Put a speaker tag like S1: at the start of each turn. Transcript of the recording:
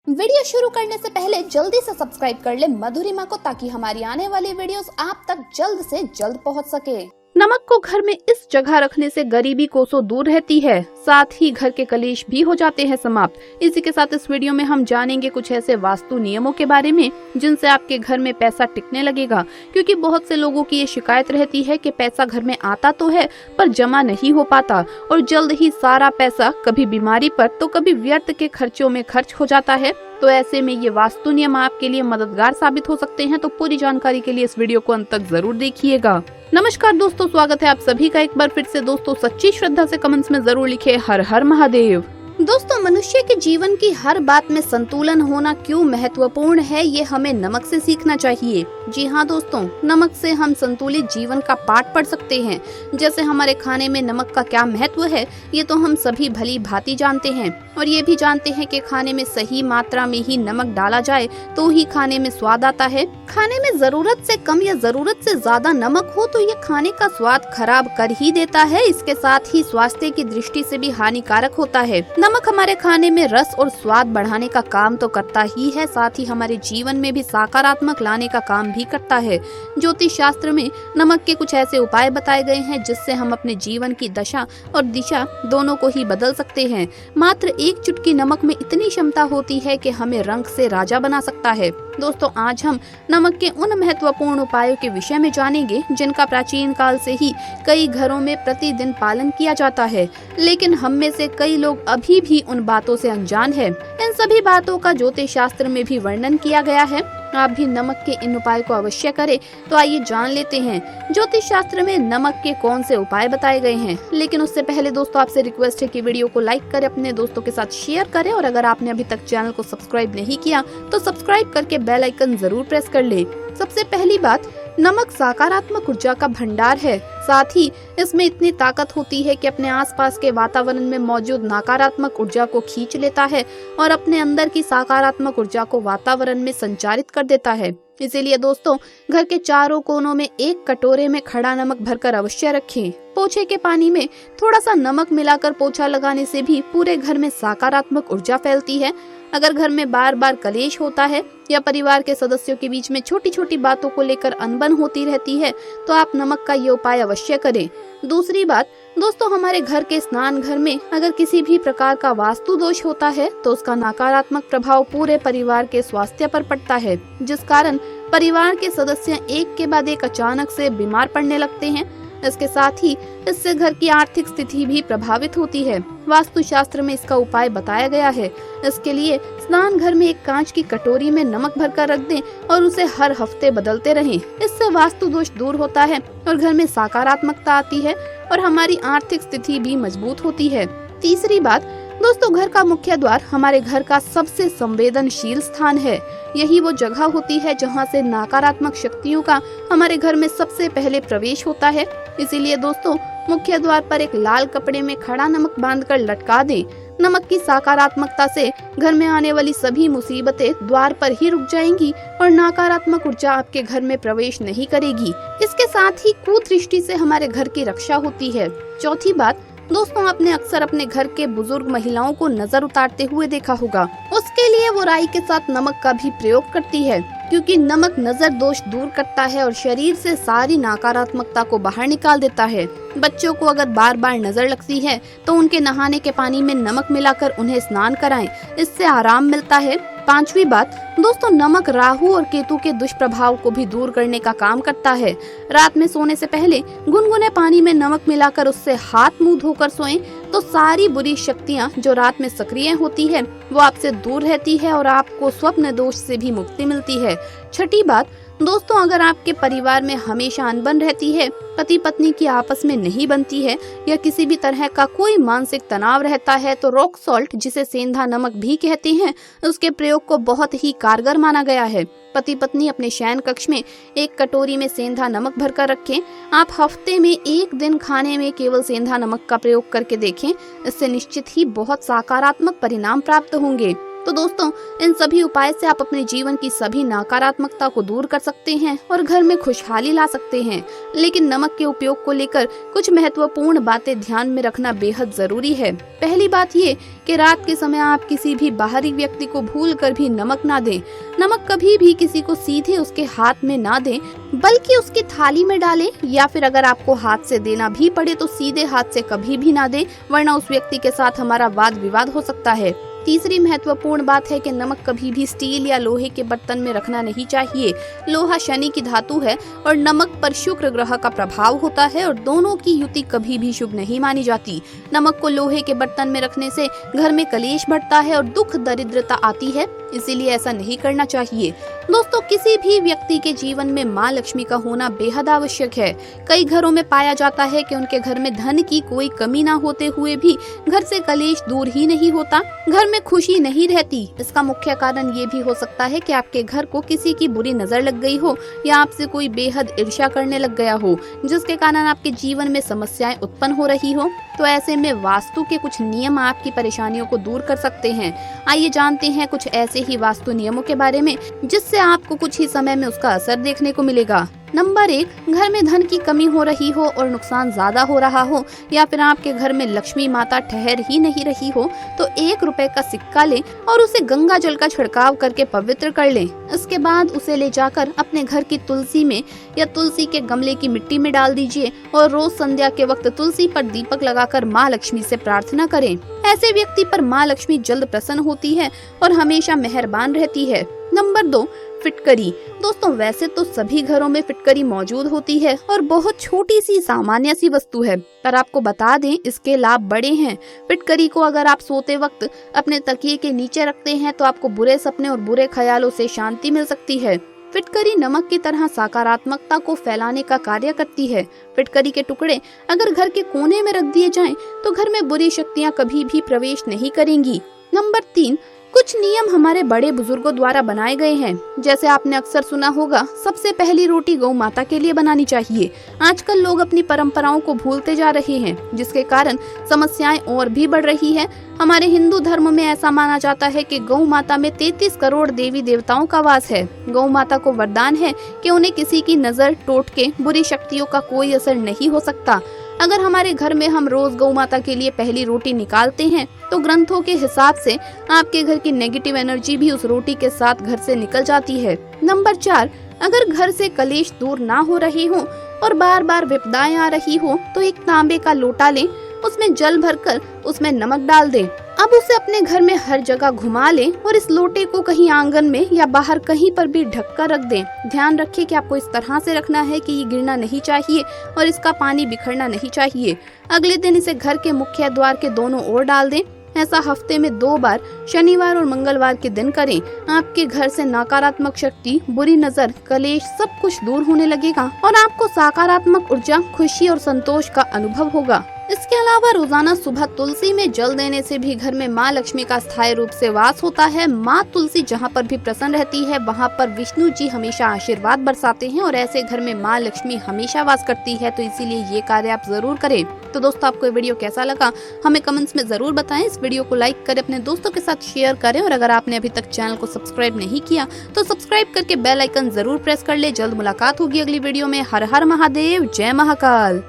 S1: Video शुरू करने से पहले जल्दी से सब्सक्राइब कर ले मधुरिमा को, ताकि हमारी आने वाली वीडियोस आप तक जल्द से जल्द पहुंच सके।
S2: नमक को घर में इस जगह रखने से गरीबी कोसों दूर रहती है, साथ ही घर के कलेश भी हो जाते हैं समाप्त। इसी के साथ इस वीडियो में हम जानेंगे कुछ ऐसे वास्तु नियमों के बारे में जिनसे आपके घर में पैसा टिकने लगेगा, क्योंकि बहुत से लोगों की ये शिकायत रहती है कि पैसा घर में आता तो है पर जमा नहीं हो पाता और जल्द ही सारा पैसा कभी बीमारी पर तो कभी व्यर्थ के खर्चों में खर्च हो जाता है। तो ऐसे में ये वास्तु नियम आपके लिए मददगार साबित हो सकते हैं। तो पूरी जानकारी के लिए इस वीडियो को अंत तक जरूर देखिएगा। नमस्कार दोस्तों, स्वागत है आप सभी का एक बार फिर से। दोस्तों सच्ची श्रद्धा से कमेंट्स में जरूर लिखे हर हर महादेव।
S1: दोस्तों मनुष्य के जीवन की हर बात में संतुलन होना क्यों महत्वपूर्ण है, ये हमें नमक से सीखना चाहिए। जी हाँ दोस्तों, नमक से हम संतुलित जीवन का पाठ पढ़ सकते हैं। जैसे हमारे खाने में नमक का क्या महत्व है, ये तो हम सभी भली भांति जानते हैं और ये भी जानते हैं कि खाने में सही मात्रा में ही नमक डाला जाए तो ही खाने में स्वाद आता है। खाने में जरूरत से कम या जरूरत से ज्यादा नमक हो तो ये खाने का स्वाद खराब कर ही देता है। इसके साथ ही स्वास्थ्य की दृष्टि से भी हानिकारक होता है। नमक हमारे खाने में रस और स्वाद बढ़ाने का काम तो करता ही है, साथ ही हमारे जीवन में भी सकारात्मक लाने का काम भी करता है। ज्योतिष शास्त्र में नमक के कुछ ऐसे उपाय बताए गए हैं जिससे हम अपने जीवन की दशा और दिशा दोनों को ही बदल सकते हैं। मात्र एक चुटकी नमक में इतनी क्षमता होती है कि हमें रंग से राजा बना सकता है। दोस्तों आज हम नमक के उन महत्वपूर्ण उपायों के विषय में जानेंगे जिनका प्राचीन काल से ही कई घरों में प्रतिदिन पालन किया जाता है, लेकिन हम में से कई लोग अभी भी उन बातों से अनजान है। इन सभी बातों का ज्योतिष शास्त्र में भी वर्णन किया गया है। आप भी नमक के इन उपाय को अवश्य करें। तो आइए जान लेते हैं ज्योतिष शास्त्र में नमक के कौन से उपाय बताए गए हैं। लेकिन उससे पहले दोस्तों आपसे रिक्वेस्ट है कि वीडियो को लाइक करें, अपने दोस्तों के साथ शेयर करें और अगर आपने अभी तक चैनल को सब्सक्राइब नहीं किया तो सब्सक्राइब करके बेल आइकन जरूर प्रेस कर ले। सबसे पहली बात, नमक सकारात्मक ऊर्जा का भंडार है। साथ ही इसमें इतनी ताकत होती है कि अपने आसपास के वातावरण में मौजूद नकारात्मक ऊर्जा को खींच लेता है और अपने अंदर की सकारात्मक ऊर्जा को वातावरण में संचारित कर देता है। इसीलिए दोस्तों घर के चारों कोनों में एक कटोरे में खड़ा नमक भरकर अवश्य रखें। पोछे के पानी में थोड़ा सा नमक मिलाकर पोछा लगाने से भी पूरे घर में सकारात्मक ऊर्जा फैलती है। अगर घर में बार बार कलेश होता है या परिवार के सदस्यों के बीच में छोटी छोटी बातों को लेकर अनबन होती रहती है तो आप नमक का ये उपाय अवश्य करें। दूसरी बात दोस्तों, हमारे घर के स्नान घर में अगर किसी भी प्रकार का वास्तु दोष होता है तो उसका नकारात्मक प्रभाव पूरे परिवार के स्वास्थ्य पर पड़ता है, जिस कारण परिवार के सदस्य एक के बाद एक अचानक से बीमार पड़ने लगते हैं। इसके साथ ही इससे घर की आर्थिक स्थिति भी प्रभावित होती है। वास्तु शास्त्र में इसका उपाय बताया गया है। इसके लिए स्नान घर में एक कांच की कटोरी में नमक भरकर रख दें और उसे हर हफ्ते बदलते रहें। इससे वास्तु दोष दूर होता है और घर में सकारात्मकता आती है और हमारी आर्थिक स्थिति भी मजबूत होती है। तीसरी बात दोस्तों, घर का मुख्य द्वार हमारे घर का सबसे संवेदनशील स्थान है। यही वो जगह होती है जहां से नकारात्मक शक्तियों का हमारे घर में सबसे पहले प्रवेश होता है। इसीलिए दोस्तों मुख्य द्वार पर एक लाल कपड़े में खड़ा नमक बांधकर लटका दें। नमक की सकारात्मकता से घर में आने वाली सभी मुसीबतें द्वार पर ही रुक जाएंगी और नकारात्मक ऊर्जा आपके घर में प्रवेश नहीं करेगी। इसके साथ ही कुदृष्टि से हमारे घर की रक्षा होती है। चौथी बात दोस्तों, आपने अक्सर अपने घर के बुजुर्ग महिलाओं को नजर उतारते हुए देखा होगा। उसके लिए वो राई के साथ नमक का भी प्रयोग करती है, क्योंकि नमक नजर दोष दूर करता है और शरीर से सारी नकारात्मकता को बाहर निकाल देता है। बच्चों को अगर बार बार नजर लगती है तो उनके नहाने के पानी में नमक मिलाकर उन्हें स्नान कराएं, इससे आराम मिलता है। पांचवी बात दोस्तों, नमक राहु और केतु के दुष्प्रभाव को भी दूर करने का काम करता है। रात में सोने से पहले गुनगुने पानी में नमक मिलाकर उससे हाथ मुंह धोकर सोएं तो सारी बुरी शक्तियां जो रात में सक्रिय होती है वो आपसे दूर रहती है और आपको स्वप्न दोष से भी मुक्ति मिलती है। छठी बात दोस्तों, अगर आपके परिवार में हमेशा अनबन रहती है, पति पत्नी की आपस में नहीं बनती है या किसी भी तरह का कोई मानसिक तनाव रहता है तो रॉक सॉल्ट, जिसे सेंधा नमक भी कहते हैं, उसके प्रयोग को बहुत ही कारगर माना गया है। पति पत्नी अपने शयन कक्ष में एक कटोरी में सेंधा नमक भरकर रखें। आप हफ्ते में एक दिन खाने में केवल सेंधा नमक का प्रयोग करके देखें। इससे निश्चित ही बहुत सकारात्मक परिणाम प्राप्त होंगे। तो दोस्तों, इन सभी उपाय से आप अपने जीवन की सभी नकारात्मकता को दूर कर सकते हैं और घर में खुशहाली ला सकते हैं। लेकिन नमक के उपयोग को लेकर कुछ महत्वपूर्ण बातें ध्यान में रखना बेहद जरूरी है। पहली बात ये कि रात के समय आप किसी भी बाहरी व्यक्ति को भूलकर भी नमक ना दें। नमक कभी भी किसी को सीधे उसके हाथ में ना दें, बल्कि उसकी थाली में डालें, या फिर अगर आपको हाथ से देना भी पड़े तो सीधे हाथ से कभी भी ना दें, वरना उस व्यक्ति के साथ हमारा वाद विवाद हो सकता है। तीसरी महत्वपूर्ण बात है कि नमक कभी भी स्टील या लोहे के बर्तन में रखना नहीं चाहिए। लोहा शनि की धातु है और नमक पर शुक्र ग्रह का प्रभाव होता है और दोनों की युति कभी भी शुभ नहीं मानी जाती। नमक को लोहे के बर्तन में रखने से घर में कलेश बढ़ता है और दुख दरिद्रता आती है, इसीलिए ऐसा नहीं करना चाहिए। दोस्तों, किसी भी व्यक्ति के जीवन में माँ लक्ष्मी का होना बेहद आवश्यक है। कई घरों में पाया जाता है कि उनके घर में धन की कोई कमी ना होते हुए भी घर से कलेश दूर ही नहीं होता, घर में खुशी नहीं रहती। इसका मुख्य कारण ये भी हो सकता है कि आपके घर को किसी की बुरी नजर लग गई हो या आपसे कोई बेहद ईर्ष्या करने लग गया हो, जिसके कारण आपके जीवन में समस्याएं उत्पन्न हो रही हो। तो ऐसे में वास्तु के कुछ नियम आपकी परेशानियों को दूर कर सकते हैं। आइए जानते हैं कुछ ऐसे ही वास्तु नियमों के बारे में जिससे आपको कुछ ही समय में उसका असर देखने को मिलेगा। नंबर 1, घर में धन की कमी हो रही हो और नुकसान ज्यादा हो रहा हो, या फिर आपके घर में लक्ष्मी माता ठहर ही नहीं रही हो, तो 1 रुपए का सिक्का लें और उसे गंगा जल का छिड़काव करके पवित्र कर लें। इसके बाद उसे ले जाकर अपने घर की तुलसी में या तुलसी के गमले की मिट्टी में डाल दीजिए और रोज संध्या के वक्त तुलसी पर दीपक लगाकर माँ लक्ष्मी से प्रार्थना करें। ऐसे व्यक्ति पर माँ लक्ष्मी जल्द प्रसन्न होती है और हमेशा मेहरबान रहती है। नंबर 2, फिटकरी। दोस्तों, वैसे तो सभी घरों में फिटकरी मौजूद होती है और बहुत छोटी सी सामान्य सी वस्तु है, पर आपको बता दें इसके लाभ बड़े हैं। फिटकरी को अगर आप सोते वक्त अपने तकिए के नीचे रखते हैं तो आपको बुरे सपने और बुरे ख्यालों से शांति मिल सकती है। फिटकरी नमक की तरह सकारात्मकता को फैलाने का कार्य करती है। फिटकरी के टुकड़े अगर घर के कोने में रख दिए जाएं तो घर में बुरी शक्तियां कभी भी प्रवेश नहीं करेंगी। नंबर 3, कुछ नियम हमारे बड़े बुजुर्गों द्वारा बनाए गए हैं। जैसे आपने अक्सर सुना होगा, सबसे पहली रोटी गौ माता के लिए बनानी चाहिए। आजकल लोग अपनी परंपराओं को भूलते जा रहे हैं, जिसके कारण समस्याएं और भी बढ़ रही है। हमारे हिंदू धर्म में ऐसा माना जाता है कि गौ माता में 33 करोड़ देवी देवताओं का वास है। गौ माता को वरदान है कि उन्हें किसी की नजर, टोटके, बुरी शक्तियों का कोई असर नहीं हो सकता। अगर हमारे घर में हम रोज गौ माता के लिए पहली रोटी निकालते हैं तो ग्रंथों के हिसाब से आपके घर की नेगेटिव एनर्जी भी उस रोटी के साथ घर से निकल जाती है। नंबर 4, अगर घर से कलेश दूर ना हो रहे हो और बार बार विपदाएं आ रही हो तो एक तांबे का लोटा लें, उसमें जल भरकर उसमें नमक डाल दें। अब उसे अपने घर में हर जगह घुमा लें और इस लोटे को कहीं आंगन में या बाहर कहीं पर भी ढक कर रख दें। ध्यान रखें कि आपको इस तरह से रखना है कि ये गिरना नहीं चाहिए और इसका पानी बिखरना नहीं चाहिए। अगले दिन इसे घर के मुख्य द्वार के दोनों ओर डाल दें। ऐसा हफ्ते में 2 बार, शनिवार और मंगलवार के दिन करें। आपके घर से नकारात्मक शक्ति, बुरी नजर, कलेश सब कुछ दूर होने लगेगा और आपको सकारात्मक ऊर्जा, खुशी और संतोष का अनुभव होगा। इसके अलावा रोजाना सुबह तुलसी में जल देने से भी घर में माँ लक्ष्मी का स्थायी रूप से वास होता है। माँ तुलसी जहाँ पर भी प्रसन्न रहती है वहाँ पर विष्णु जी हमेशा आशीर्वाद बरसाते हैं और ऐसे घर में माँ लक्ष्मी हमेशा वास करती है, तो इसीलिए ये कार्य आप जरूर करें। तो दोस्तों, आपको ये वीडियो कैसा लगा हमें कमेंट्स में जरूर बताएं। इस वीडियो को लाइक करें, अपने दोस्तों के साथ शेयर करें और अगर आपने अभी तक चैनल को सब्सक्राइब नहीं किया तो सब्सक्राइब करके बेल आइकन जरूर प्रेस कर ले। जल्द मुलाकात होगी अगली वीडियो में। हर हर महादेव, जय महाकाल।